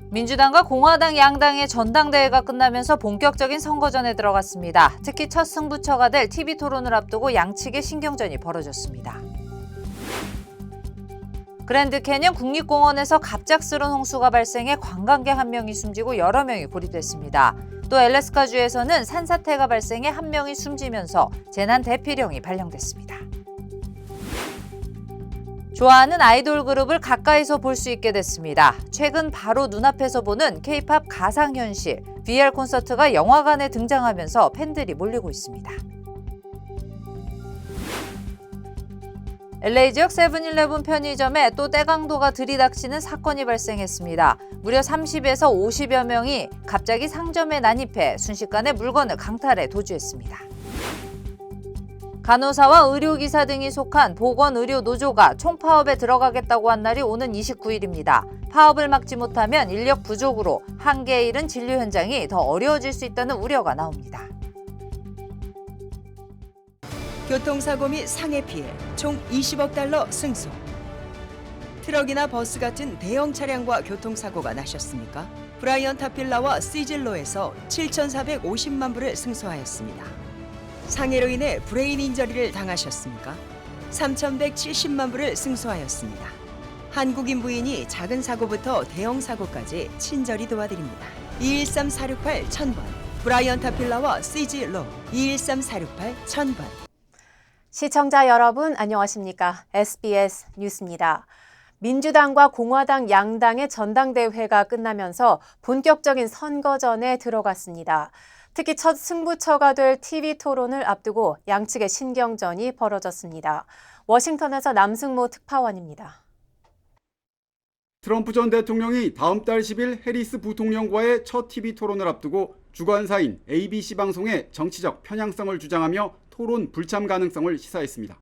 민주당과 공화당 양당의 전당대회가 끝나면서 본격적인 선거전에 들어갔습니다. 특히 첫 승부처가 될 TV토론을 앞두고 양측의 신경전이 벌어졌습니다. 그랜드 캐년 국립공원에서 갑작스러운 홍수가 발생해 관광객 한 명이 숨지고 여러 명이 고립됐습니다. 또 엘래스카주에서는 산사태가 발생해 한 명이 숨지면서 재난 대피령이 발령됐습니다. 좋아하는 아이돌 그룹을 가까이서 볼 수 있게 됐습니다. 최근 바로 눈앞에서 보는 K-팝 가상현실 VR 콘서트가 영화관에 등장하면서 팬들이 몰리고 있습니다. LA 지역 세븐일레븐 편의점에 또 떼강도가 들이닥치는 사건이 발생했습니다. 무려 30에서 50여 명이 갑자기 상점에 난입해 순식간에 물건을 강탈해 도주했습니다. 간호사와 의료기사 등이 속한 보건의료노조가 총파업에 들어가겠다고 한 날이 오는 29일입니다. 파업을 막지 못하면 인력 부족으로 한계에 이른 진료 현장이 더 어려워질 수 있다는 우려가 나옵니다. 교통사고 및 상해 피해 총 20억 달러 승소. 트럭이나 버스 같은 대형 차량과 교통사고가 나셨습니까? 브라이언 타필라와 시즐로에서 7,450만 불을 승소하였습니다. 상해로 인해 브레인 인저리를 당하셨습니까? 3,170만 불을 승소하였습니다. 한국인 부인이 작은 사고부터 대형 사고까지 친절히 도와드립니다. 213-468-1000번 브라이언 타필라와 시즐로 213-468-1000번. 시청자 여러분 안녕하십니까? SBS 뉴스입니다. 민주당과 공화당 양당의 전당대회가 끝나면서 본격적인 선거전에 들어갔습니다. 특히 첫 승부처가 될 TV토론을 앞두고 양측의 신경전이 벌어졌습니다. 워싱턴에서 남승모 특파원입니다. 트럼프 전 대통령이 다음 달 10일 해리스 부통령과의 첫 TV토론을 앞두고 주관사인 ABC 방송의 정치적 편향성을 주장하며 토론 불참 가능성을 시사했습니다.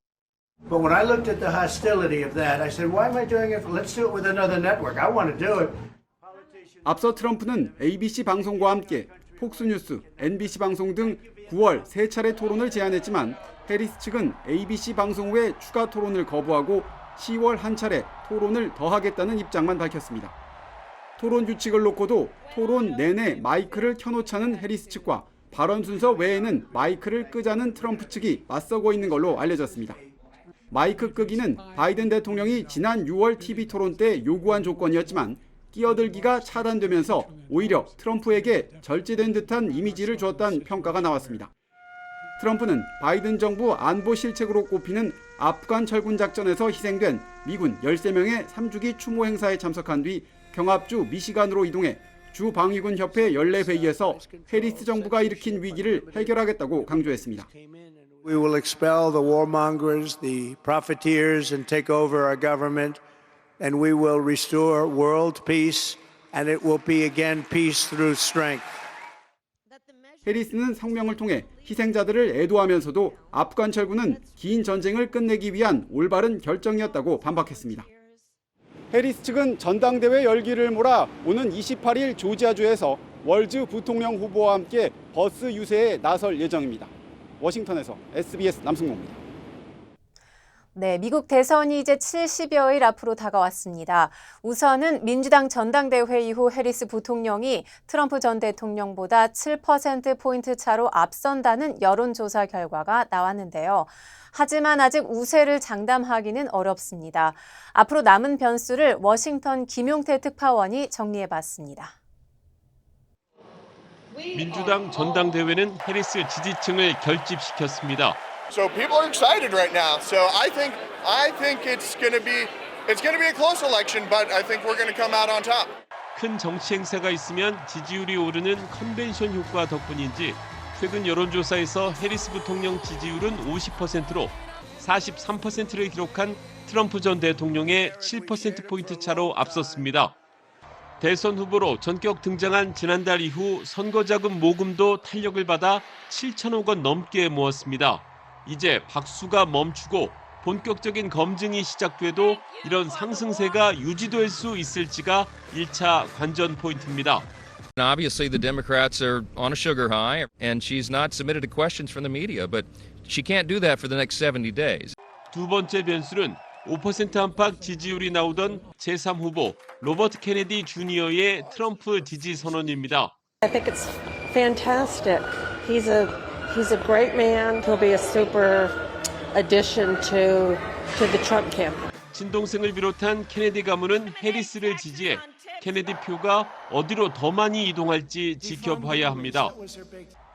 But when I looked at the hostility of that, I said, why am I doing it? Let's do it with another network. I want to do it. 앞서 트럼프는 ABC 방송과 함께 폭스뉴스, NBC 방송 등 9월 3차례 토론을 제안했지만 해리스 측은 ABC 방송 외 추가 토론을 거부하고 10월 한 차례 토론을 더하겠다는 입장만 밝혔습니다. 토론 규칙을 놓고도 토론 내내 마이크를 켜놓자는 해리스 측과 발언 순서 외에는 마이크를 끄자는 트럼프 측이 맞서고 있는 걸로 알려졌습니다. 마이크 끄기는 바이든 대통령이 지난 6월 TV 토론 때 요구한 조건이었지만 끼어들기가 차단되면서 오히려 트럼프에게 절제된 듯한 이미지를 주었다는 평가가 나왔습니다. 트럼프는 바이든 정부 안보 실책으로 꼽히는 아프간 철군 작전에서 희생된 미군 13명의 3주기 추모 행사에 참석한 뒤 경합주 미시간으로 이동해 주 방위군 협회 연례 회의에서 해리스 정부가 일으킨 위기를 해결하겠다고 강조했습니다. We will expel the warmongers, the profiteers, and take over our government, and we will restore world peace, and it will be again peace through strength. 해리스는 성명을 통해 희생자들을 애도하면서도 아프간 철군은 긴 전쟁을 끝내기 위한 올바른 결정이었다고 반박했습니다. 해리스 측은 전당대회 열기를 몰아 오는 28일 조지아주에서 월즈 부통령 후보와 함께 버스 유세에 나설 예정입니다. 워싱턴에서 SBS 남승모입니다. 네, 미국 대선이 이제 70여일 앞으로 다가왔습니다. 우선은 민주당 전당대회 이후 해리스 부통령이 트럼프 전 대통령보다 7%포인트 차로 앞선다는 여론조사 결과가 나왔는데요. 하지만 아직 우세를 장담하기는 어렵습니다. 앞으로 남은 변수를 워싱턴 김용태 특파원이 정리해봤습니다. 민주당 전당대회는 해리스 지지층을 결집시켰습니다. So people are excited right now. So I think it's going to be a close election, but I think we're going to come out on top. 큰 정치 행사가 있으면 지지율이 오르는 컨벤션 효과 덕분인지 최근 여론조사에서 해리스 부통령 지지율은 50%로 43%를 기록한 트럼프 전 대통령의 7%포인트 차로 앞섰습니다. 대선 후보로 전격 등장한 지난달 이후 선거자금 모금도 탄력을 받아 7천억 원 넘게 모았습니다. 이제 박수가 멈추고 본격적인 검증이 시작돼도 이런 상승세가 유지될 수 있을지가 1차 관전 포인트입니다. Obviously, the Democrats are on a sugar high, and she's not submitted to questions from the media, but she can't do that for the next 70 days. 두 번째 변수는 5% 안팎 지지율이 나오던 제3후보 로버트 케네디 주니어의 트럼프 지지 선언입니다. I think it's fantastic. He's a great man. He'll be a super addition to the Trump campaign. 친동생을 비롯한 케네디 가문은 해리스를 지지해 케네디 표가 어디로 더 많이 이동할지 지켜봐야 합니다.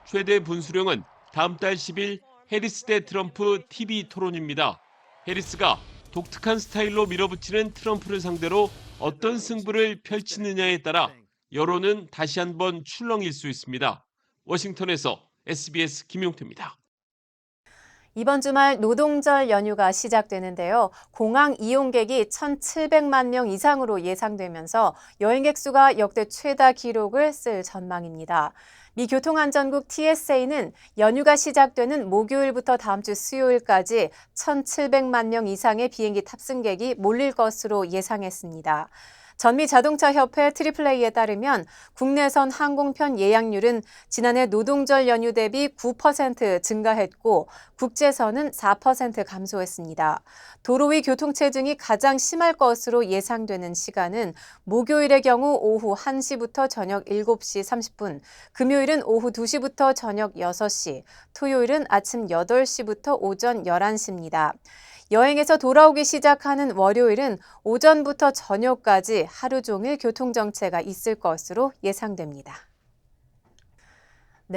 최대 분수령은 다음 달 10일 해리스 대 트럼프 TV 토론입니다. 해리스가 독특한 스타일로 밀어붙이는 트럼프를 상대로 어떤 승부를 펼치느냐에 따라 여론은 다시 한번 출렁일 수 있습니다. 워싱턴에서 SBS 김용태입니다. 이번 주말 노동절 연휴가 시작되는데요. 공항 이용객이 1,700만 명 이상으로 예상되면서 여행객 수가 역대 최다 기록을 쓸 전망입니다. 미 교통안전국 TSA는 연휴가 시작되는 목요일부터 다음 주 수요일까지 1,700만 명 이상의 비행기 탑승객이 몰릴 것으로 예상했습니다. 전미 자동차 협회 트리플A에 따르면 국내선 항공편 예약률은 지난해 노동절 연휴 대비 9% 증가했고 국제선은 4% 감소했습니다. 도로 위 교통체증이 가장 심할 것으로 예상되는 시간은 목요일의 경우 오후 1시부터 저녁 7시 30분, 금요일은 오후 2시부터 저녁 6시, 토요일은 아침 8시부터 오전 11시입니다. 여행에서 돌아오기 시작하는 월요일은 오전부터 저녁까지 하루 종일 교통정체가 있을 것으로 예상됩니다.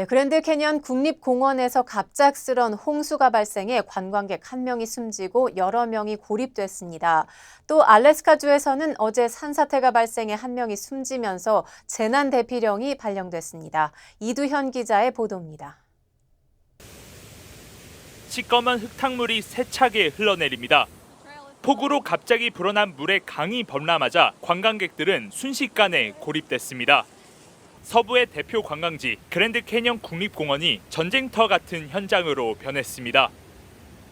그랜드 캐년 국립공원에서 갑작스런 홍수가 발생해 관광객 1명이 숨지고 여러 명이 고립됐습니다. 또 알래스카주에서는 어제 산사태가 발생해 1명이 숨지면서 재난 대피령이 발령됐습니다. 이두현 기자의 보도입니다. 시꺼먼 흙탕물이 세차게 흘러내립니다. 폭우로 갑자기 불어난 물에 강이 범람하자 관광객들은 순식간에 고립됐습니다. 서부의 대표 관광지 그랜드 캐년 국립공원이 전쟁터 같은 현장으로 변했습니다.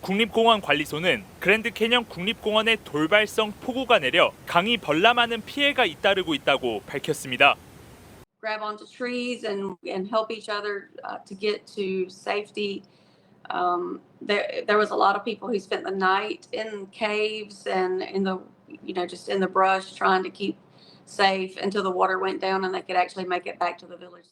국립공원 관리소는 그랜드 캐년 국립공원에 돌발성 폭우가 내려 강이 범람하는 피해가 잇따르고 있다고 밝혔습니다. Grab onto trees and help each other to get to safety. There was a lot of people who spent the night in caves and in the just in the brush trying to keep safe until the water went down and they could actually make it back to the village.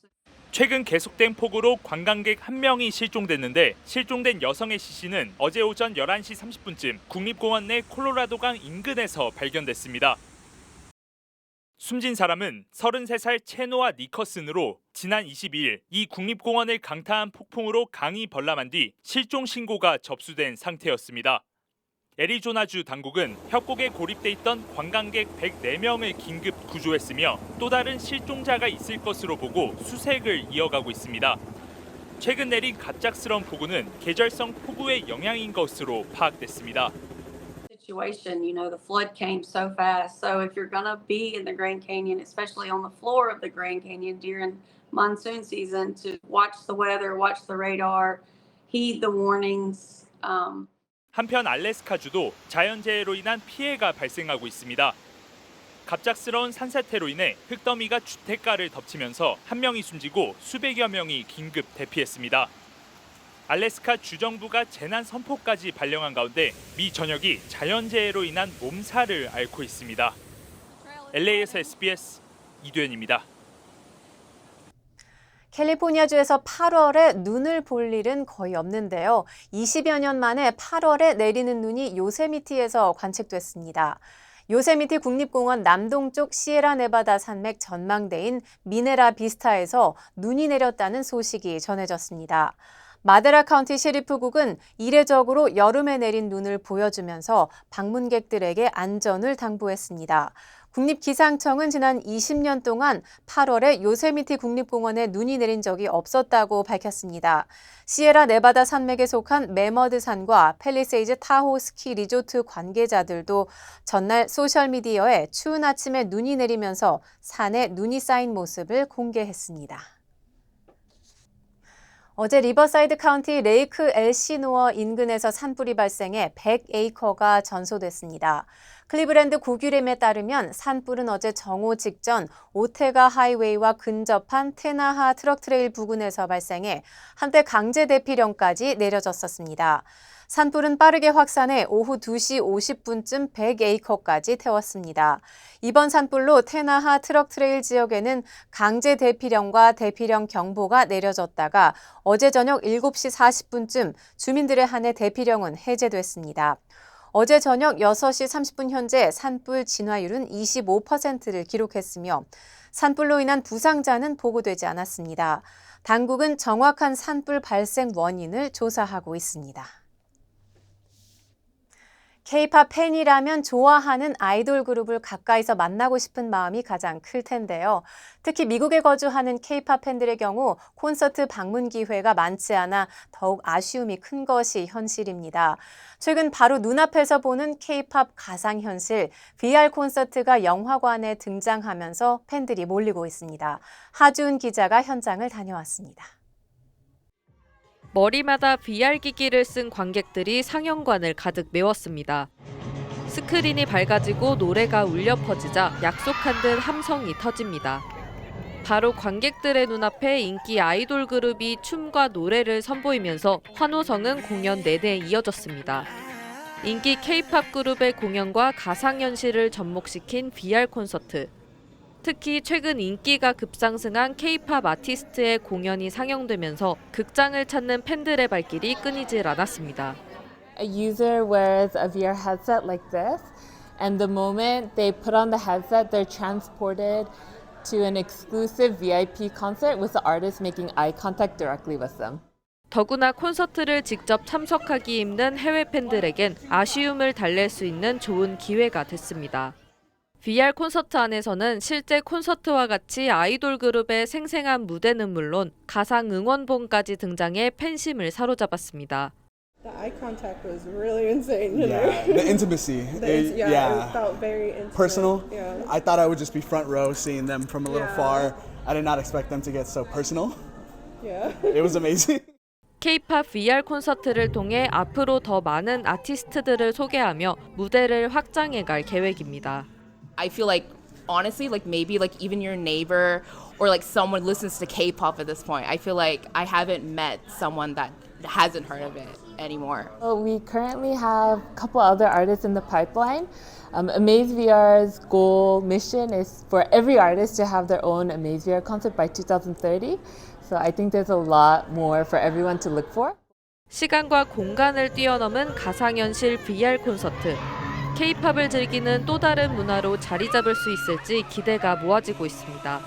최근 계속된 폭우로 관광객 1명이 실종됐는데 실종된 여성의 시신은 어제 오전 11시 30분쯤 국립공원 내 콜로라도강 인근에서 발견됐습니다. 숨진 사람은 33살 체노아 니커슨으로 지난 22일 이 국립공원을 강타한 폭풍으로 강이 범람한 뒤 실종 신고가 접수된 상태였습니다. 애리조나주 당국은 협곡에 고립돼 있던 관광객 104명을 긴급 구조했으며 또 다른 실종자가 있을 것으로 보고 수색을 이어가고 있습니다. 최근 내린 갑작스러운 폭우는 계절성 폭우의 영향인 것으로 파악됐습니다. Situation, the flood came so fast. So if you're going to be in the Grand Canyon, especially on the floor of the Grand Canyon during monsoon season, to watch the weather, watch the radar, heed the warnings. 한편 알래스카주도 자연재해로 인한 피해가 발생하고 있습니다. 갑작스러운 산사태로 인해 흙더미가 주택가를 덮치면서 1명이 숨지고 수백여 명이 긴급 대피했습니다. 알래스카 주정부가 재난 선포까지 발령한 가운데 미 전역이 자연재해로 인한 몸살을 앓고 있습니다. LA에서 SBS 이두현입니다. 캘리포니아주에서 8월에 눈을 볼 일은 거의 없는데요. 20여 년 만에 8월에 내리는 눈이 요세미티에서 관측됐습니다. 요세미티 국립공원 남동쪽 시에라 네바다 산맥 전망대인 미네라 비스타에서 눈이 내렸다는 소식이 전해졌습니다. 마데라 카운티 셰리프국은 이례적으로 여름에 내린 눈을 보여주면서 방문객들에게 안전을 당부했습니다. 국립기상청은 지난 20년 동안 8월에 요세미티 국립공원에 눈이 내린 적이 없었다고 밝혔습니다. 시에라 네바다 산맥에 속한 매머드 산과 팰리세이즈 타호 스키 리조트 관계자들도 전날 소셜미디어에 추운 아침에 눈이 내리면서 산에 눈이 쌓인 모습을 공개했습니다. 어제 리버사이드 카운티 레이크 엘시노어 인근에서 산불이 발생해 100에이커가 전소됐습니다. 클리브랜드 고규림에 따르면 산불은 어제 정오 직전 오테가 하이웨이와 근접한 테나하 트럭 트레일 부근에서 발생해 한때 강제 대피령까지 내려졌었습니다. 산불은 빠르게 확산해 오후 2시 50분쯤 100에이커까지 태웠습니다. 이번 산불로 테나하 트럭 트레일 지역에는 강제 대피령과 대피령 경보가 내려졌다가 어제 저녁 7시 40분쯤 주민들에 한해 대피령은 해제됐습니다. 어제 저녁 6시 30분 현재 산불 진화율은 25%를 기록했으며 산불로 인한 부상자는 보고되지 않았습니다. 당국은 정확한 산불 발생 원인을 조사하고 있습니다. K-팝 팬이라면 좋아하는 아이돌 그룹을 가까이서 만나고 싶은 마음이 가장 클 텐데요. 특히 미국에 거주하는 K-팝 팬들의 경우 콘서트 방문 기회가 많지 않아 더욱 아쉬움이 큰 것이 현실입니다. 최근 바로 눈앞에서 보는 K-팝 가상현실 VR 콘서트가 영화관에 등장하면서 팬들이 몰리고 있습니다. 하주은 기자가 현장을 다녀왔습니다. 머리마다 VR 기기를 쓴 관객들이 상영관을 가득 메웠습니다. 스크린이 밝아지고 노래가 울려 퍼지자 약속한 듯 함성이 터집니다. 바로 관객들의 눈앞에 인기 아이돌 그룹이 춤과 노래를 선보이면서 환호성은 공연 내내 이어졌습니다. 인기 K-팝 그룹의 공연과 가상현실을 접목시킨 VR 콘서트. 특히 최근 인기가 급상승한 K-팝 아티스트의 공연이 상영되면서 극장을 찾는 팬들의 발길이 끊이질 않았습니다. A user wears a VR headset like this, and the moment they put on the headset, they're transported to an exclusive VIP concert with the artist making eye contact directly with them. 더구나 콘서트를 직접 참석하기 힘든 해외 팬들에겐 아쉬움을 달랠 수 있는 좋은 기회가 됐습니다. VR 콘서트 안에서는 실제 콘서트와 같이 아이돌 그룹의 생생한 무대는 물론 가상 응원봉까지 등장해 팬심을 사로잡았습니다. The eye contact was really insane. Yeah, the intimacy. It felt very intimate. Personal. Yeah. I thought I would just be front row seeing them from a little far. I did not expect them to get so personal. Yeah. It was amazing. K-팝 VR 콘서트를 통해 앞으로 더 많은 아티스트들을 소개하며 무대를 확장해 갈 계획입니다. I feel like honestly like maybe like even your neighbor or like someone listens to K-pop at this point. I feel like I haven't met someone that hasn't heard of it anymore. Well, we currently have a couple other artists in the pipeline. Amaze VR's goal mission is for every artist to have their own Amaze VR concert by 2030. So I think there's a lot more for everyone to look for. 시간과 공간을 뛰어넘은 가상현실 VR 콘서트. K-팝을 즐기는 또 다른 문화로 자리 잡을 수 있을지 기대가 모아지고 있습니다.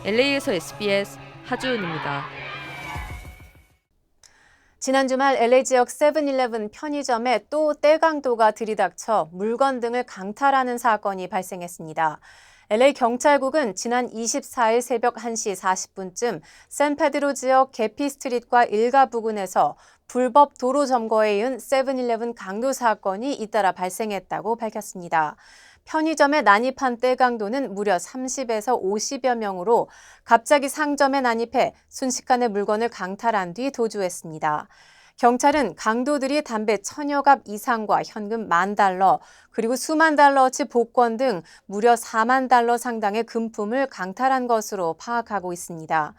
LA에서 SBS 하주은입니다. 지난 주말 LA 지역 세븐일레븐 편의점에 또 떼강도가 들이닥쳐 물건 등을 강탈하는 사건이 발생했습니다. LA 경찰국은 지난 24일 새벽 1시 40분쯤 샌페드로 지역 개피 스트릿과 일가 부근에서 불법 도로 점거에 이은 세븐일레븐 강도 사건이 잇따라 발생했다고 밝혔습니다. 편의점에 난입한 떼강도는 무려 30에서 50여 명으로 갑자기 상점에 난입해 순식간에 물건을 강탈한 뒤 도주했습니다. 경찰은 강도들이 담배 1000여 갑 이상과 현금 $10,000, 그리고 수만 달러어치 복권 등 무려 $4만 상당의 금품을 강탈한 것으로 파악하고 있습니다.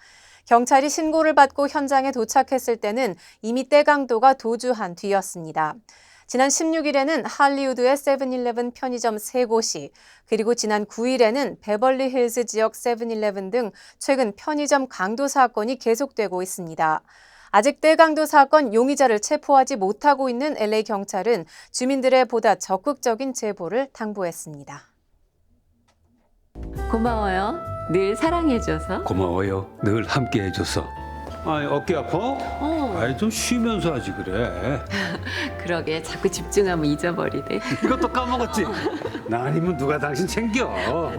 경찰이 신고를 받고 현장에 도착했을 때는 이미 떼강도가 도주한 뒤였습니다. 지난 16일에는 할리우드의 세븐일레븐 편의점 3곳이, 그리고 지난 9일에는 베벌리 힐즈 지역 세븐일레븐 등 최근 편의점 강도 사건이 계속되고 있습니다. 아직 떼강도 사건 용의자를 체포하지 못하고 있는 LA 경찰은 주민들의 보다 적극적인 제보를 당부했습니다. 고마워요. 늘 사랑해줘서. 고마워요. 늘 함께해줘서. 어깨 아파? 좀 쉬면서 하지 그래. 그러게 자꾸 집중하면 잊어버리네. 이것도 까먹었지? 나 아니면 누가 당신 챙겨.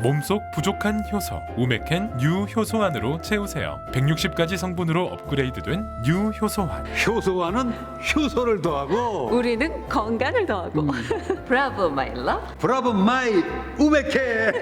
몸속 부족한 효소 우메켄 뉴 효소환으로 채우세요. 160가지 성분으로 업그레이드된 뉴 효소환. 효소환은 효소를 더하고 우리는 건강을 더하고. 브라보 마이 러브. 브라보 마이 우메켄.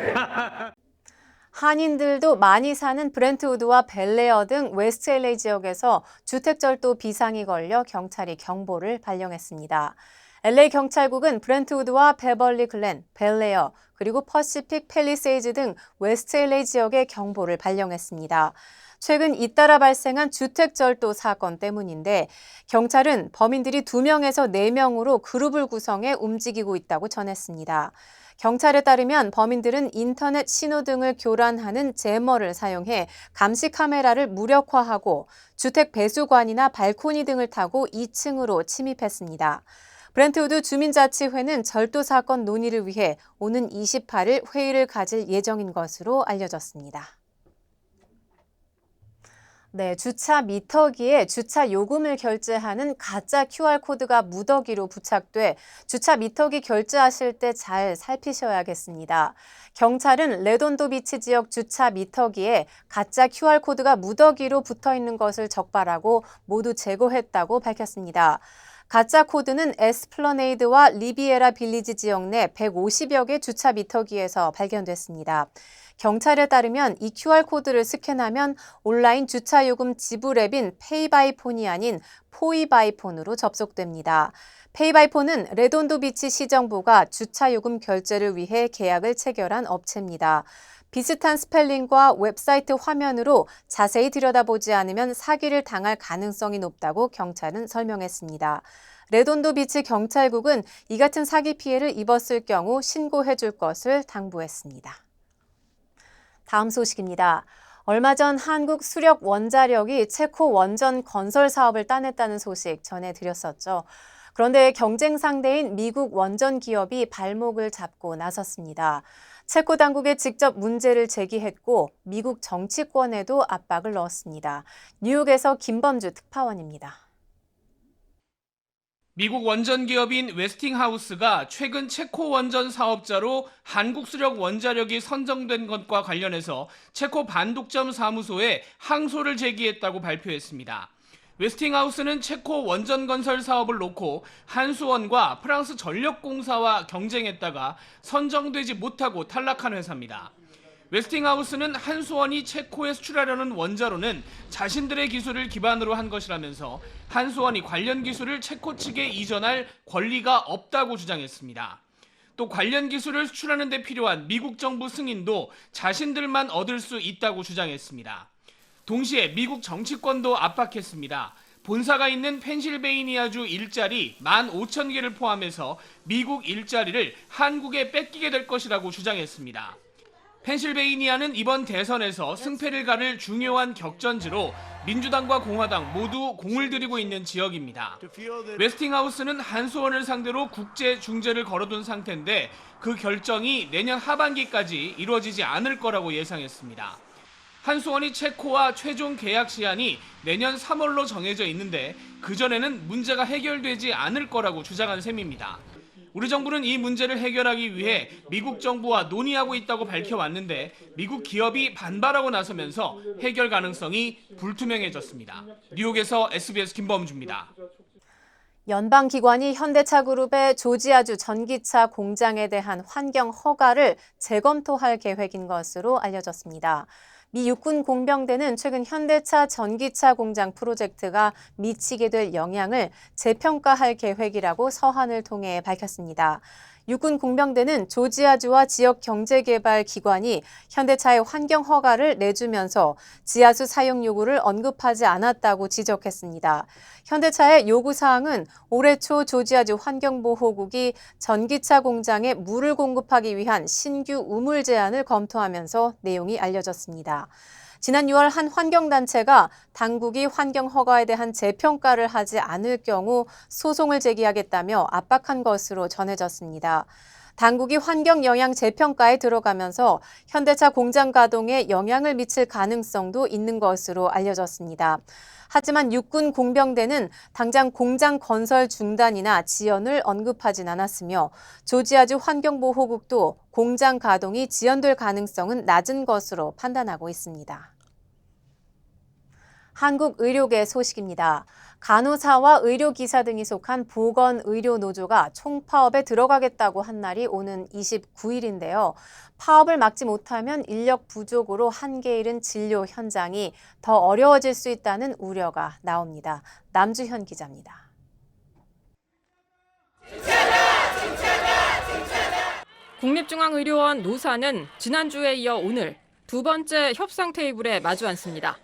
한인들도 많이 사는 브렌트우드와 벨레어 등 웨스트 LA 지역에서 주택절도 비상이 걸려 경찰이 경보를 발령했습니다. LA 경찰국은 브렌트우드와 베벌리 글렌, 벨레어, 그리고 퍼시픽 팰리세이즈 등 웨스트 LA 지역에 경보를 발령했습니다. 최근 잇따라 발생한 주택절도 사건 때문인데 경찰은 범인들이 2명에서 4명으로 그룹을 구성해 움직이고 있다고 전했습니다. 경찰에 따르면 범인들은 인터넷 신호등을 교란하는 제머를 사용해 감시 카메라를 무력화하고 주택 배수관이나 발코니 등을 타고 2층으로 침입했습니다. 브렌트우드 주민자치회는 절도 사건 논의를 위해 오는 28일 회의를 가질 예정인 것으로 알려졌습니다. 네, 주차 미터기에 주차 요금을 결제하는 가짜 QR코드가 무더기로 부착돼 주차 미터기 결제하실 때 잘 살피셔야겠습니다. 경찰은 레돈도 비치 지역 주차 미터기에 가짜 QR코드가 무더기로 붙어 있는 것을 적발하고 모두 제거했다고 밝혔습니다. 가짜 코드는 에스플러네이드와 리비에라 빌리지 지역 내 150여 개 주차 미터기에서 발견됐습니다. 경찰에 따르면 이 QR코드를 스캔하면 온라인 주차요금 지불 앱인 페이바이폰이 아닌 포이바이폰으로 접속됩니다. 페이바이폰은 레돈도 비치 시정부가 주차요금 결제를 위해 계약을 체결한 업체입니다. 비슷한 스펠링과 웹사이트 화면으로 자세히 들여다보지 않으면 사기를 당할 가능성이 높다고 경찰은 설명했습니다. 레돈도 비치 경찰국은 이 같은 사기 피해를 입었을 경우 신고해 줄 것을 당부했습니다. 다음 소식입니다. 얼마 전 한국 수력 원자력이 체코 원전 건설 사업을 따냈다는 소식 전해드렸었죠. 그런데 경쟁 상대인 미국 원전 기업이 발목을 잡고 나섰습니다. 체코 당국에 직접 문제를 제기했고 미국 정치권에도 압박을 넣었습니다. 뉴욕에서 김범주 특파원입니다. 미국 원전 기업인 웨스팅하우스가 최근 체코 원전 사업자로 한국수력 원자력이 선정된 것과 관련해서 체코 반독점 사무소에 항소를 제기했다고 발표했습니다. 웨스팅하우스는 체코 원전 건설 사업을 놓고 한수원과 프랑스 전력공사와 경쟁했다가 선정되지 못하고 탈락한 회사입니다. 웨스팅하우스는 한수원이 체코에 수출하려는 원자로는 자신들의 기술을 기반으로 한 것이라면서 한수원이 관련 기술을 체코 측에 이전할 권리가 없다고 주장했습니다. 또 관련 기술을 수출하는 데 필요한 미국 정부 승인도 자신들만 얻을 수 있다고 주장했습니다. 동시에 미국 정치권도 압박했습니다. 본사가 있는 펜실베이니아주 일자리 15,000개를 포함해서 미국 일자리를 한국에 뺏기게 될 것이라고 주장했습니다. 펜실베이니아는 이번 대선에서 승패를 가를 중요한 격전지로 민주당과 공화당 모두 공을 들이고 있는 지역입니다. 웨스팅하우스는 한수원을 상대로 국제 중재를 걸어둔 상태인데 그 결정이 내년 하반기까지 이루어지지 않을 거라고 예상했습니다. 한수원이 체코와 최종 계약 시한이 내년 3월로 정해져 있는데 그전에는 문제가 해결되지 않을 거라고 주장한 셈입니다. 우리 정부는 이 문제를 해결하기 위해 미국 정부와 논의하고 있다고 밝혀왔는데 미국 기업이 반발하고 나서면서 해결 가능성이 불투명해졌습니다. 뉴욕에서 SBS 김범주입니다. 연방기관이 현대차그룹의 조지아주 전기차 공장에 대한 환경 허가를 재검토할 계획인 것으로 알려졌습니다. 미 육군 공병대는 최근 현대차 전기차 공장 프로젝트가 미치게 될 영향을 재평가할 계획이라고 서한을 통해 밝혔습니다. 육군 공병대는 조지아주와 지역 경제개발 기관이 현대차의 환경 허가를 내주면서 지하수 사용 요구를 언급하지 않았다고 지적했습니다. 현대차의 요구사항은 올해 초 조지아주 환경보호국이 전기차 공장에 물을 공급하기 위한 신규 우물 제한을 검토하면서 내용이 알려졌습니다. 지난 6월 한 환경단체가 당국이 환경 허가에 대한 재평가를 하지 않을 경우 소송을 제기하겠다며 압박한 것으로 전해졌습니다. 당국이 환경 영향 재평가에 들어가면서 현대차 공장 가동에 영향을 미칠 가능성도 있는 것으로 알려졌습니다. 하지만 육군 공병대는 당장 공장 건설 중단이나 지연을 언급하진 않았으며 조지아주 환경보호국도 공장 가동이 지연될 가능성은 낮은 것으로 판단하고 있습니다. 한국의료계 소식입니다. 간호사와 의료기사 등이 속한 보건의료노조가 총파업에 들어가겠다고 한 날이 오는 29일인데요. 파업을 막지 못하면 인력 부족으로 한계 잃은 진료 현장이 더 어려워질 수 있다는 우려가 나옵니다. 남주현 기자입니다. 국립중앙의료원 노사는 지난주에 이어 오늘 두 번째 협상 테이블에 마주 앉습니다.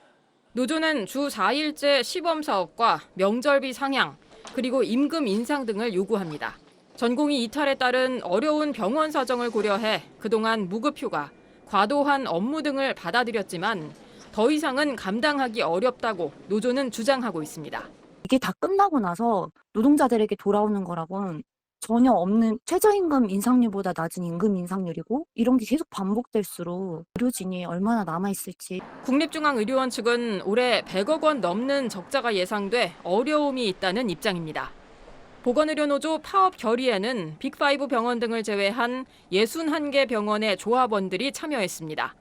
노조는 주 4일제 시범사업과 명절비 상향, 그리고 임금 인상 등을 요구합니다. 전공의 이탈에 따른 어려운 병원 사정을 고려해 그동안 무급휴가, 과도한 업무 등을 받아들였지만 더 이상은 감당하기 어렵다고 노조는 주장하고 있습니다. 이게 다 끝나고 나서 노동자들에게 돌아오는 거라고는 전혀 없는 최저임금 인상률보다 낮은 임금 인상률이고 이런 게 계속 반복될수록 의료진이 얼마나 남아있을지. 국립중앙의료원 측은 올해 100억 원 넘는 적자가 예상돼 어려움이 있다는 입장입니다. 보건의료노조 파업 결의에는 빅5 병원 등을 제외한 61개 병원의 조합원들이 참여했습니다.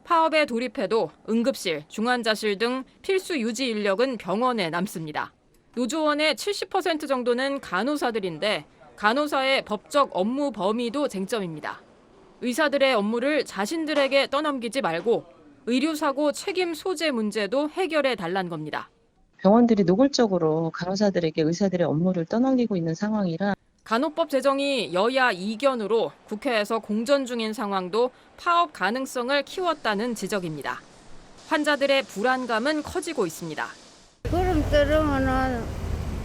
파업에 돌입해도 응급실, 중환자실 등 필수 유지 인력은 병원에 남습니다. 노조원의 70% 정도는 간호사들인데 간호사의 법적 업무 범위도 쟁점입니다. 의사들의 업무를 자신들에게 떠넘기지 말고 의료사고 책임 소재 문제도 해결해 달란 겁니다. 병원들이 노골적으로 간호사들에게 의사들의 업무를 떠넘기고 있는 상황이라 간호법 제정이 여야 이견으로 국회에서 공전 중인 상황도 파업 가능성을 키웠다는 지적입니다. 환자들의 불안감은 커지고 있습니다. 그럼 들으면은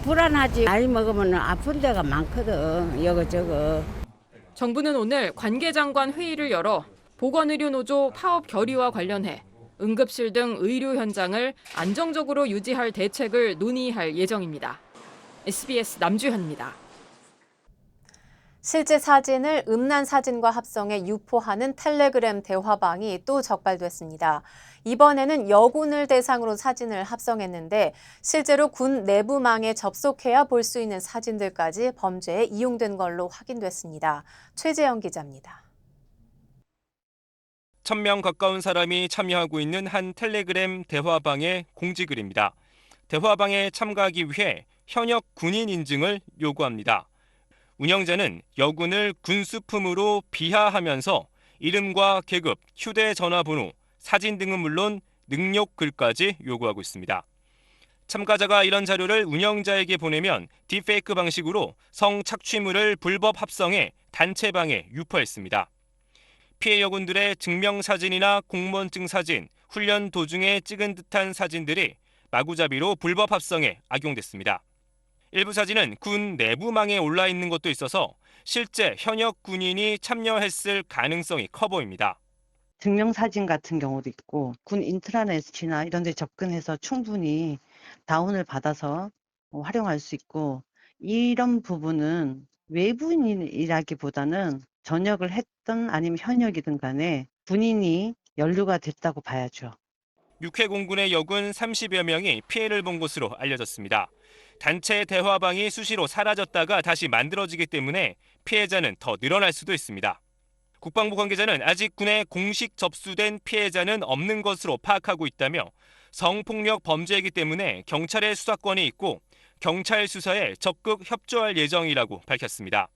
불안하지. 나이 먹으면 아픈 데가 많거든. 여거저거. 정부는 오늘 관계장관 회의를 열어 보건의료노조 파업 결의와 관련해 응급실 등 의료 현장을 안정적으로 유지할 대책을 논의할 예정입니다. SBS 남주현입니다. 실제 사진을 음란 사진과 합성해 유포하는 텔레그램 대화방이 또 적발됐습니다. 이번에는 여군을 대상으로 사진을 합성했는데 실제로 군 내부망에 접속해야 볼 수 있는 사진들까지 범죄에 이용된 걸로 확인됐습니다. 최재영 기자입니다. 1000명 가까운 사람이 참여하고 있는 한 텔레그램 대화방의 공지글입니다. 대화방에 참가하기 위해 현역 군인 인증을 요구합니다. 운영자는 여군을 군수품으로 비하하면서 이름과 계급, 휴대전화번호, 사진 등은 물론 능욕글까지 요구하고 있습니다. 참가자가 이런 자료를 운영자에게 보내면 딥페이크 방식으로 성착취물을 불법 합성해 단체방에 유포했습니다. 피해 여군들의 증명사진이나 공무원증 사진, 훈련 도중에 찍은 듯한 사진들이 마구잡이로 불법 합성에 악용됐습니다. 일부 사진은 군 내부망에 올라 있는 것도 있어서 실제 현역 군인이 참여했을 가능성이 커 보입니다. 증명사진 같은 경우도 있고 군 인트라넷이나 이런 데 접근해서 충분히 다운을 받아서 활용할 수 있고 이런 부분은 외부인이라기보다는 전역을 했든 아니면 현역이든 간에 군인이 연루가 됐다고 봐야죠. 육해공군의 여군 30여 명이 피해를 본 것으로 알려졌습니다. 단체 대화방이 수시로 사라졌다가 다시 만들어지기 때문에 피해자는 더 늘어날 수도 있습니다. 국방부 관계자는 아직 군에 공식 접수된 피해자는 없는 것으로 파악하고 있다며 성폭력 범죄이기 때문에 경찰의 수사권이 있고 경찰 수사에 적극 협조할 예정이라고 밝혔습니다.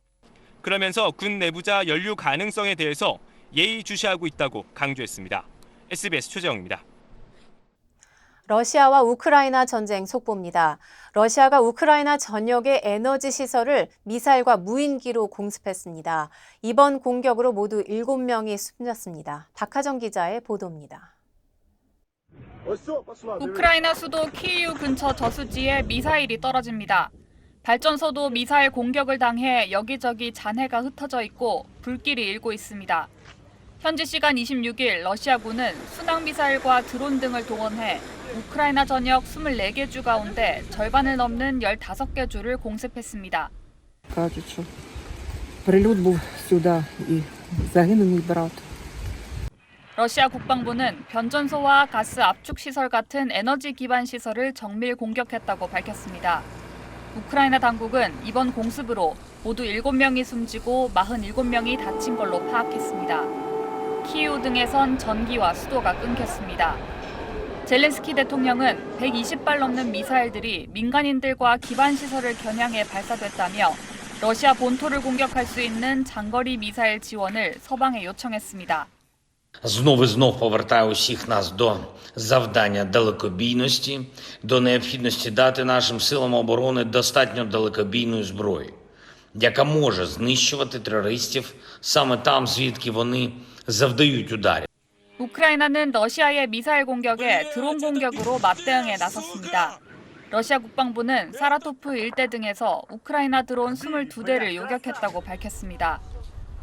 그러면서 군 내부자 연루 가능성에 대해서 예의주시하고 있다고 강조했습니다. SBS 최재영입니다. 러시아와 우크라이나 전쟁 속보입니다. 러시아가 우크라이나 전역의 에너지 시설을 미사일과 무인기로 공습했습니다. 이번 공격으로 모두 7명이 숨졌습니다. 박하정 기자의 보도입니다. 우크라이나 수도 키이우 근처 저수지에 미사일이 떨어집니다. 발전소도 미사일 공격을 당해 여기저기 잔해가 흩어져 있고 불길이 일고 있습니다. 현지 시간 26일 러시아군은 순항미사일과 드론 등을 동원해 우크라이나 전역 24개 주 가운데 절반을 넘는 15개 주를 공습했습니다. 러시아 국방부는 변전소와 가스 압축 시설 같은 에너지 기반 시설을 정밀 공격했다고 밝혔습니다. 우크라이나 당국은 이번 공습으로 모두 7명이 숨지고 47명이 다친 걸로 파악했습니다. 키이우 등에선 전기와 수도가 끊겼습니다. 젤렌스키 대통령은 120발 넘는 미사일들이 민간인들과 기반 시설을 겨냥해 발사됐다며 러시아 본토를 공격할 수 있는 장거리 미사일 지원을 서방에 요청했습니다. Знов і знов повертає усіх нас до завдання далекобійності, до необхідності дати нашим силам оборони достатньо далекобійної зброї. яка може знищувати терористів саме там, звідки вони завдають ударів. 우크라이나는 러시아의 미사일 공격에 드론 공격으로 맞대응에 나섰습니다. 러시아 국방부는 사라토프 일대 등에서 우크라이나 드론 22대를 요격했다고 밝혔습니다.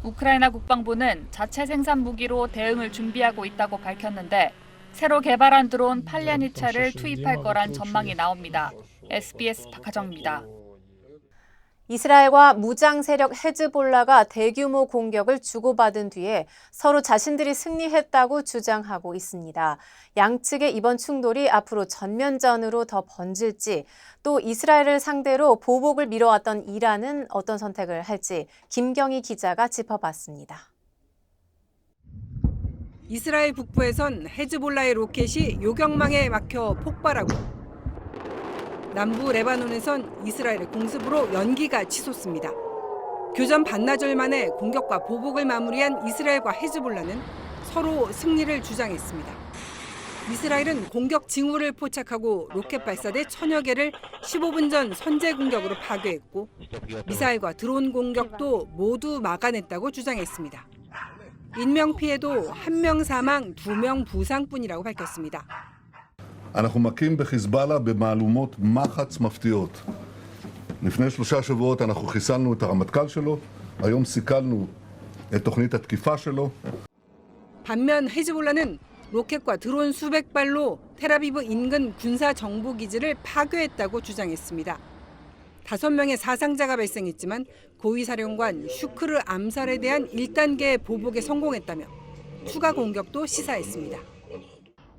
우크라이나 국방부는 자체 생산 무기로 대응을 준비하고 있다고 밝혔는데 새로 개발한 드론 팔랴니차를 투입할 거란 전망이 나옵니다. SBS 박하정입니다. 이스라엘과 무장 세력 헤즈볼라가 대규모 공격을 주고받은 뒤에 서로 자신들이 승리했다고 주장하고 있습니다. 양측의 이번 충돌이 앞으로 전면전으로 더 번질지, 또 이스라엘을 상대로 보복을 미뤄왔던 이란은 어떤 선택을 할지 김경희 기자가 짚어봤습니다. 이스라엘 북부에선 헤즈볼라의 로켓이 요격망에 막혀 폭발하고 남부 레바논에선 이스라엘의 공습으로 연기가 치솟습니다. 교전 반나절 만에 공격과 보복을 마무리한 이스라엘과 헤즈볼라는 서로 승리를 주장했습니다. 이스라엘은 공격 징후를 포착하고 로켓 발사대 1000여 개를 15분 전 선제 공격으로 파괴했고 미사일과 드론 공격도 모두 막아냈다고 주장했습니다. 인명피해도 1명 사망, 2명 부상뿐이라고 밝혔습니다. אנחנו מכים בחיזבאללה במהלומות מחץ מפתיעות. לפני 3 שבועות אנחנו חיסלנו את הרמטכ"ל שלו, היום סיכלנו את תוכנית התקיפה שלו. 반면 헤즈볼라는 로켓과 드론 수백 발로 텔아비브 인근 군사 정보 기지를 파괴했다고 주장했습니다. 5명의 사상자가 발생했지만 고위사령관 슈크르 암살에 대한 1단계의 보복에 성공했다며 추가 공격도 시사했습니다.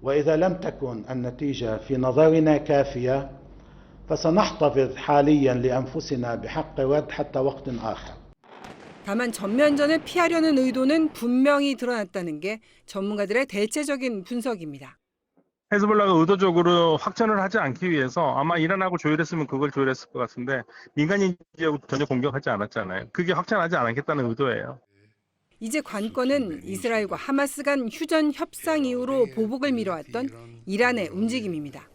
وإذا لم تكن النتيجة في نظرنا كافية فسنحتفظ حاليا لأنفسنا بحق ود حتى وقت آخر. 다만 전면전을 피하려는 의도는 분명히 드러났다는 게 전문가들의 대체적인 분석입니다. 헤즈볼라가 의도적으로 확전을 하지 않기 위해서 아마 이란하고 조율했으면 그걸 조율했을 것 같은데 민간인 지역을 전혀 공격하지 않았잖아요. 그게 확전하지 않겠다는 의도예요. 이제 관건은 이스라엘과 하마스 간 휴전 협상 이후로 보복을 미뤄왔던 이란의 움직임입니다.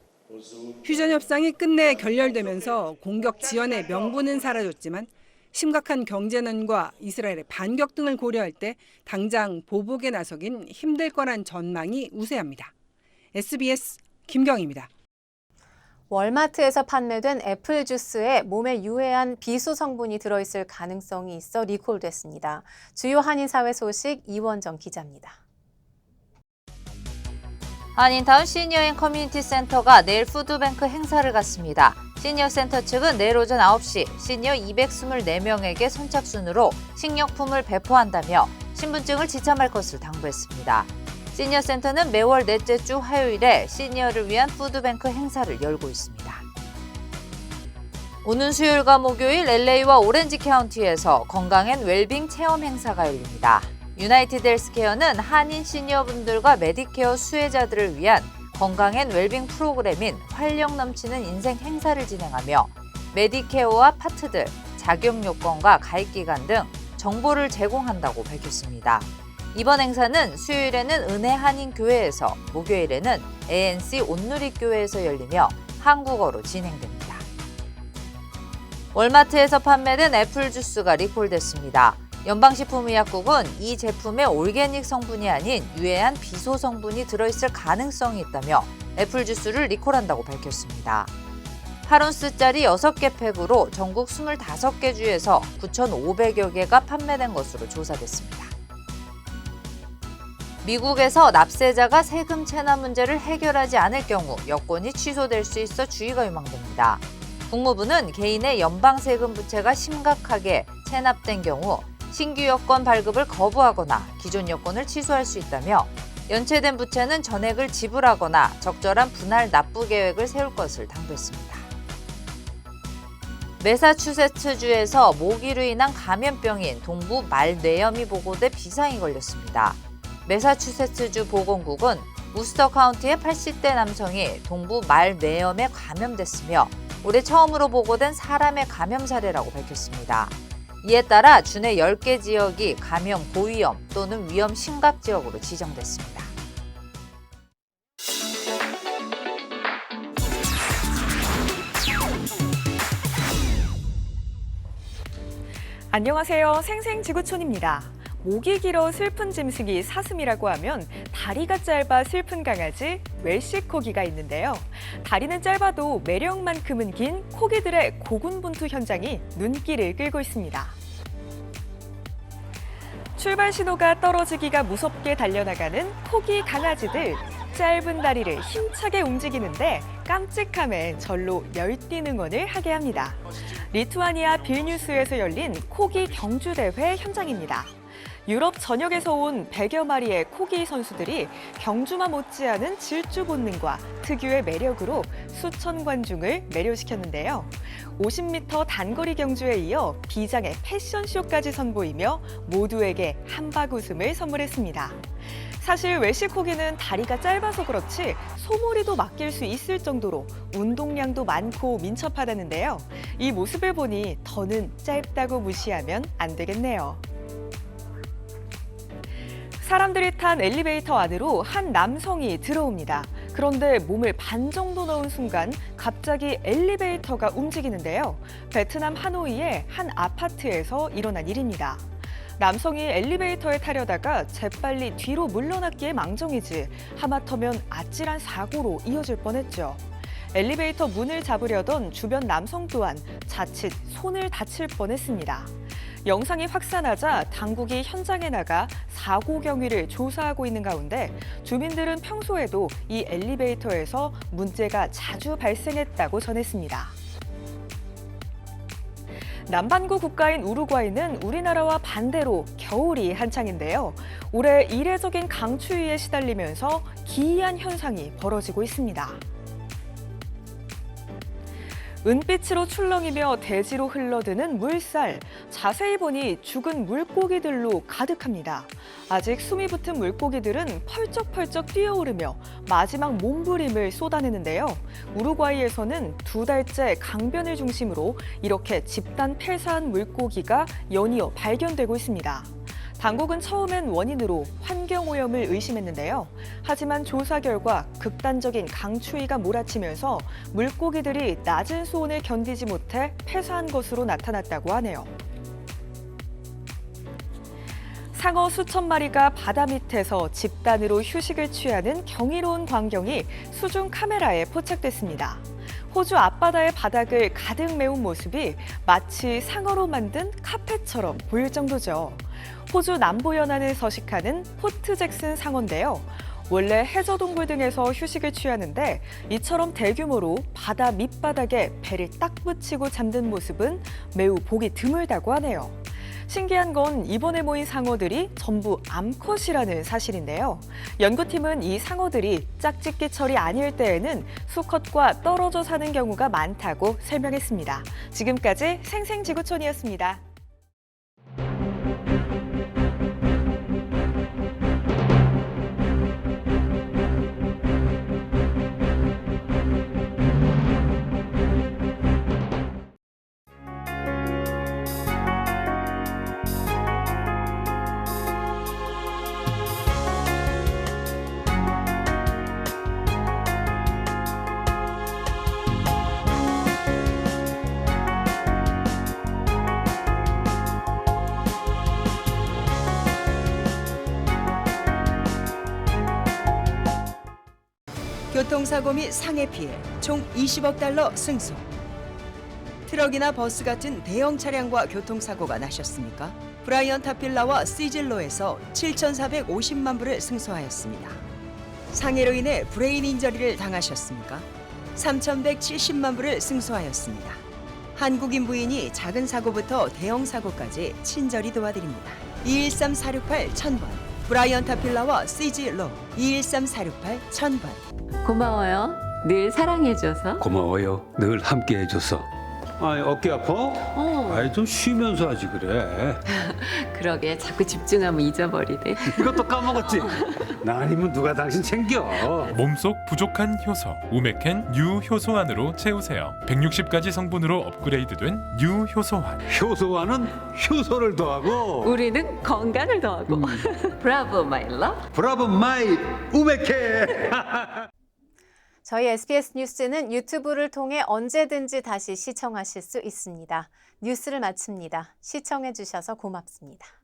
휴전 협상이 끝내 결렬되면서 공격 지연의 명분은 사라졌지만 심각한 경제난과 이스라엘의 반격 등을 고려할 때 당장 보복에 나서긴 힘들 거란 전망이 우세합니다. SBS 김경희입니다. 월마트에서 판매된 애플 주스에 몸에 유해한 비소 성분이 들어있을 가능성이 있어 리콜됐습니다. 주요 한인사회 소식 이원정 기자입니다. 한인타운 시니어인 커뮤니티 센터가 내일 푸드뱅크 행사를 갖습니다. 시니어 센터 측은 내일 오전 9시 시니어 224명에게 선착순으로 식료품을 배포한다며 신분증을 지참할 것을 당부했습니다. 시니어 센터는 매월 넷째 주 화요일에 시니어를 위한 푸드뱅크 행사를 열고 있습니다. 오는 수요일과 목요일 LA와 오렌지 카운티에서 건강 앤 웰빙 체험 행사가 열립니다. 유나이티드 헬스케어는 한인 시니어분들과 메디케어 수혜자들을 위한 건강 앤 웰빙 프로그램인 활력 넘치는 인생 행사를 진행하며 메디케어와 파트들, 자격 요건과 가입 기간 등 정보를 제공한다고 밝혔습니다. 이번 행사는 수요일에는 은혜 한인교회에서, 목요일에는 ANC 온누리교회에서 열리며 한국어로 진행됩니다. 월마트에서 판매된 애플 주스가 리콜됐습니다. 연방식품의약국은 이 제품에 올게닉 성분이 아닌 유해한 비소 성분이 들어있을 가능성이 있다며 애플 주스를 리콜한다고 밝혔습니다. 8온스짜리 6개 팩으로 전국 25개 주에서 9,500여 개가 판매된 것으로 조사됐습니다. 미국에서 납세자가 세금 체납 문제를 해결하지 않을 경우 여권이 취소될 수 있어 주의가 유망됩니다. 국무부는 개인의 연방세금 부채가 심각하게 체납된 경우 신규 여권 발급을 거부하거나 기존 여권을 취소할 수 있다며 연체된 부채는 전액을 지불하거나 적절한 분할 납부 계획을 세울 것을 당부했습니다. 매사추세츠주에서 모기로 인한 감염병인 동부 말뇌염이 보고돼 비상이 걸렸습니다. 매사추세츠주 보건국은 우스터 카운티의 80대 남성이 동부 말뇌염에 감염됐으며 올해 처음으로 보고된 사람의 감염 사례라고 밝혔습니다. 이에 따라 주내 10개 지역이 감염 고위험 또는 위험 심각 지역으로 지정됐습니다. 안녕하세요. 생생지구촌입니다. 목이 길어 슬픈 짐승이 사슴이라고 하면 다리가 짧아 슬픈 강아지 웰시코기가 있는데요. 다리는 짧아도 매력만큼은 긴 코기들의 고군분투 현장이 눈길을 끌고 있습니다. 출발 신호가 떨어지기가 무섭게 달려나가는 코기 강아지들. 짧은 다리를 힘차게 움직이는데 깜찍함에 절로 열띤 응원을 하게 합니다. 리투아니아 빌뉴스에서 열린 코기 경주대회 현장입니다. 유럽 전역에서 온 100여 마리의 코기 선수들이 경주마 못지않은 질주 본능과 특유의 매력으로 수천 관중을 매료시켰는데요. 50m 단거리 경주에 이어 비장의 패션쇼까지 선보이며 모두에게 한박 웃음을 선물했습니다. 사실 웰시코기는 다리가 짧아서 그렇지 소몰이도 맡길 수 있을 정도로 운동량도 많고 민첩하다는데요. 이 모습을 보니 더는 짧다고 무시하면 안 되겠네요. 사람들이 탄 엘리베이터 안으로 한 남성이 들어옵니다. 그런데 몸을 반 정도 넣은 순간 갑자기 엘리베이터가 움직이는데요. 베트남 하노이의 한 아파트에서 일어난 일입니다. 남성이 엘리베이터에 타려다가 재빨리 뒤로 물러났기에 망정이지 하마터면 아찔한 사고로 이어질 뻔했죠. 엘리베이터 문을 잡으려던 주변 남성 또한 자칫 손을 다칠 뻔했습니다. 영상이 확산하자 당국이 현장에 나가 사고 경위를 조사하고 있는 가운데 주민들은 평소에도 이 엘리베이터에서 문제가 자주 발생했다고 전했습니다. 남반구 국가인 우루과이는 우리나라와 반대로 겨울이 한창인데요. 올해 이례적인 강추위에 시달리면서 기이한 현상이 벌어지고 있습니다. 은빛으로 출렁이며 대지로 흘러드는 물살. 자세히 보니 죽은 물고기들로 가득합니다. 아직 숨이 붙은 물고기들은 펄쩍펄쩍 뛰어오르며 마지막 몸부림을 쏟아내는데요. 우루과이에서는 2달째 강변을 중심으로 이렇게 집단 폐사한 물고기가 연이어 발견되고 있습니다. 당국은 처음엔 원인으로 환경오염을 의심했는데요. 하지만 조사 결과 극단적인 강추위가 몰아치면서 물고기들이 낮은 수온을 견디지 못해 폐사한 것으로 나타났다고 하네요. 상어 수천 마리가 바다 밑에서 집단으로 휴식을 취하는 경이로운 광경이 수중 카메라에 포착됐습니다. 호주 앞바다의 바닥을 가득 메운 모습이 마치 상어로 만든 카펫처럼 보일 정도죠. 호주 남부 연안을 서식하는 포트 잭슨 상어인데요. 원래 해저동굴 등에서 휴식을 취하는데 이처럼 대규모로 바다 밑바닥에 배를 딱 붙이고 잠든 모습은 매우 보기 드물다고 하네요. 신기한 건 이번에 모인 상어들이 전부 암컷이라는 사실인데요. 연구팀은 이 상어들이 짝짓기철이 아닐 때에는 수컷과 떨어져 사는 경우가 많다고 설명했습니다. 지금까지 생생지구촌이었습니다. 교통사고 및 상해 피해 총 20억 달러 승소. 트럭이나 버스 같은 대형 차량과 교통사고가 나셨습니까? 브라이언 타필라와 시즐로에서 7,450만 불을 승소하였습니다. 상해로 인해 브레인 인저리를 당하셨습니까? 3,170만 불을 승소하였습니다. 한국인 부인이 작은 사고부터 대형 사고까지 친절히 도와드립니다. 213-468-1000번 브라이언 타필라와 시즐로 213-468-1000번. 고마워요. 늘 사랑해줘서. 고마워요. 늘 함께해줘서. 아니 어깨 아파? 아이 좀 쉬면서 하지 그래. 그러게 자꾸 집중하면 잊어버리네. 이것도 까먹었지. 나 아니면 누가 당신 챙겨. 몸속 부족한 효소 우메켄 U 효소환으로 채우세요. 160가지 성분으로 업그레이드된 U 효소환. 효소환은 효소를 더하고 우리는 건강을 더하고. 브라보 마이 러브. 브라보 마이 우메켄. 저희 SBS 뉴스는 유튜브를 통해 언제든지 다시 시청하실 수 있습니다. 뉴스를 마칩니다. 시청해 주셔서 고맙습니다.